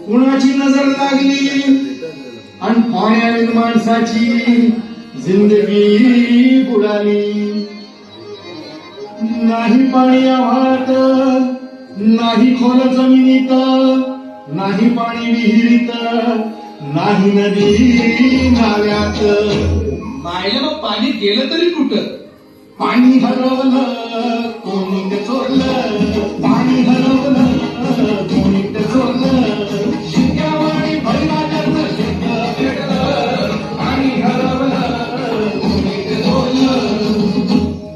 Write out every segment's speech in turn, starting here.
कुणाची नजर लागली आणि पाण्याने माणसाची जिंदगी बुडाली. नाही पाणी आव्हात, नाही खोल जमिनीत, नाही पाणी विहिरीत, नाही नदी नाल्यात. मायला मग पाणी गेलं तरी कुठं? पाणी हरवलं कोणी ते चोरलं, पाणी हरवलं कोणी ते चोरलं. शिक्यावाणी भैराजाचं शिक्का पेटलं, पाणी हरवलं कोणी ते चोरलं.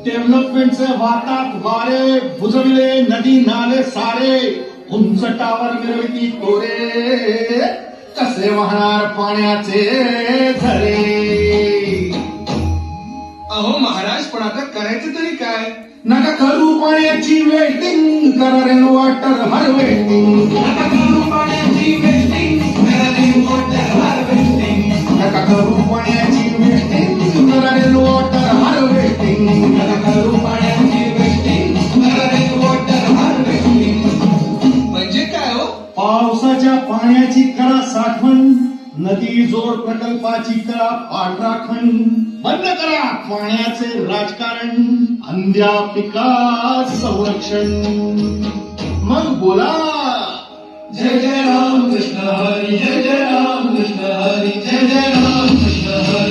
डेव्हलपमेंटचे वाटात वारे बुजविले नदी नाले सारे, उंच टावर मिरविती तोरे, कसे वाहणार पाण्याचे झरे. अहो महाराज, पण आता करायचं तरी काय? नका करू पाण्याची वेटिंग, करा रेन वॉटर हार्वेस्टिंग. नका करू पाण्याची वेस्टिंग, करा रेन वॉटर हार्वेस्टिंग. नका करू पाण्याची वेस्टिंग, करा रेन वॉटर हार्वेस्टिंग. नका करू पाण्याची वेस्टिंग, करा रेन वॉटर हार्वेस्टिंग. म्हणजे काय हो? पावसाच्या पाण्याची करा साठवण, नदी जोड प्रकल्पाची करा पाठराखण. बंद करा पाण्याचे राजकारण, अंध्या पिका संरक्षण. मग बोला जय जय राम कृष्ण हरी, जय जय राम कृष्ण हरी, जय जय राम कृष्ण हरी.